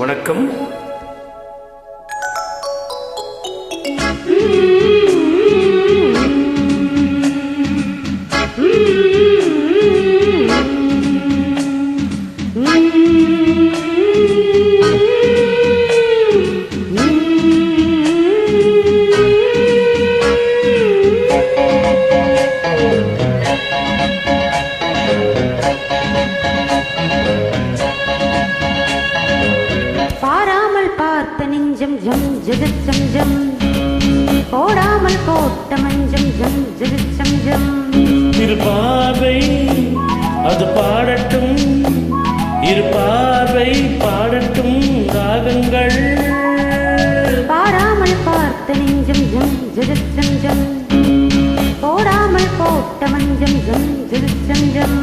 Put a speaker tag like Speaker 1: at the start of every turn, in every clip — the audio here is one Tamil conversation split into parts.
Speaker 1: வணக்கம்.
Speaker 2: நெஞ்சம் ஜம் ஜம் ஜம் போடாமல் போட்ட மஞ்சம் ஜம் ஜம் ஜம்
Speaker 1: இருப்பார்வை அது பாடட்டும், இருப்பார்வை பாடட்டும் ராகங்கள்.
Speaker 2: பாடாமல் பார்த்த நெஞ்சம் ஜம் ஜம் ஜம் போடாமல் போட்ட மஞ்சம் ஜம் ஜம் ஜம்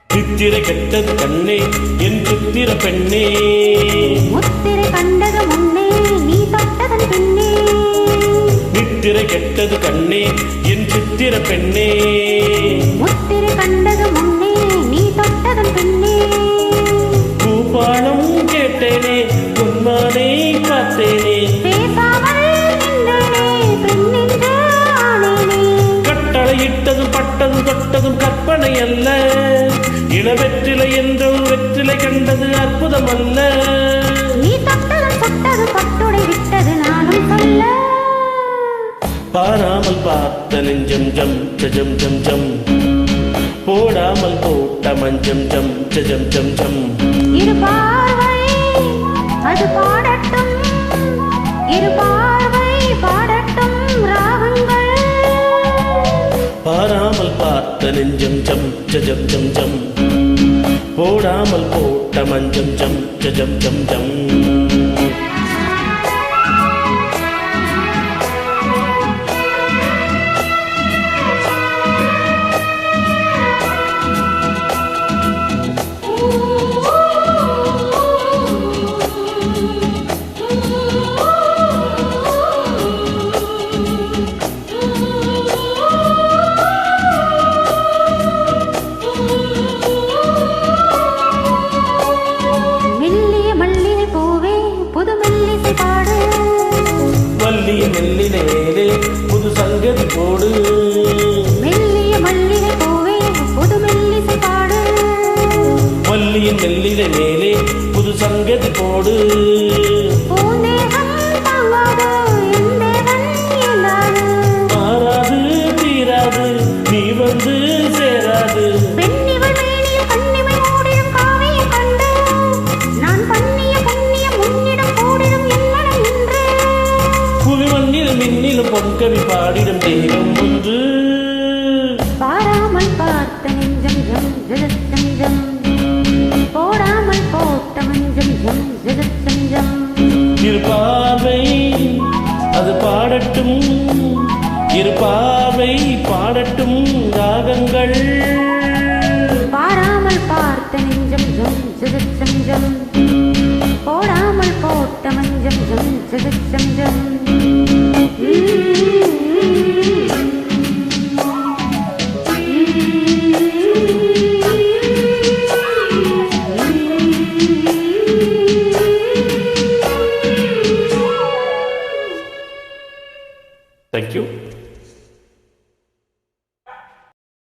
Speaker 1: சித்திரை கெட்டது கண்ணே என் சித்திர பெண்ணே,
Speaker 2: முத்திரை கண்டது முன்னே நீ தொட்டதன் பின்னே.
Speaker 1: நித்திரை கெட்டது கண்ணே என் சித்திர பெண்ணே,
Speaker 2: முத்திரை கண்டது முன்னே நீ தொட்டதன் பின்னே.
Speaker 1: பூபாலம் கேட்டேனே பொன்மானே காத்தேனே,
Speaker 2: பேசாமல் நின்றேனே பெண்ணென்று ஆனேனே.
Speaker 1: கட்டளையிட்டதும் பட்டதும் தொட்டதும் கற்பனை அல்ல, இளவெற்றிலை என்றும் வெற்றிலை கண்டது அற்புதம் அல்ல.
Speaker 2: நீ தொட்டதும் தொட்டது பட்டுடை விட்டது நானும் சொல்ல.
Speaker 1: பாராமல் பார்த்த நெஞ்சம் ஜம் ஜம் ஜம் ஜம் போடாமல் போட்ட மஞ்சம் ஜம் ஜம் ஜம் ஜம்.
Speaker 2: இரு பார்வை அது பாடட்டும், இரு பார்வை பாடட்டும் ராகங்கள்.
Speaker 1: பாராமல் பார்த்த நெஞ்சம் ஜம் ஜம் ஜம் ஜம் போடாமல் போட்ட மஞ்சம் ஜம் ஜம் ஜம் ஜம். மல்லிய மெல்லினை மேலே புது சங்கதி போடு,
Speaker 2: மெல்லிய மல்லிகை பூவே புது மெல்லிசை பாடு.
Speaker 1: மல்லியின் மெல்லினை மேலே புது சங்கதி போடு.
Speaker 2: பூந்தேகம் தாங்காது என் தேவன் இயலாது,
Speaker 1: மாறாது தீராது நீ வந்து சேராது.
Speaker 2: பெண்ணிவள் மேனியில் கண்ணிமை மூடிடும் காவியம் கண்டு நான் பண்ணிய புண்ணியம் உன்னிடம் கூடிடும் என்னை இன்று.
Speaker 1: புவி மண்ணில் மின்னிலும் பொன்கவி பாடிடும் தெய்வம் ஒன்று.
Speaker 2: பாராமல் பார்த்த நெஞ்சம் ஜம் ஜம் ஜம் போடாமல் போட்ட மஞ்சம் ஜம் ஜம் ஜம்.
Speaker 1: இருப்பார்வை அது பாடட்டும், இருப்பார்வை பாடட்டும் ராகங்கள்.
Speaker 2: பாராமல் பார்த்த நெஞ்சம் ஜம் ஜம் ஜம் போடாமல் போட்ட மஞ்சம் ஜம் ஜம் ஜம்.
Speaker 1: Thank you.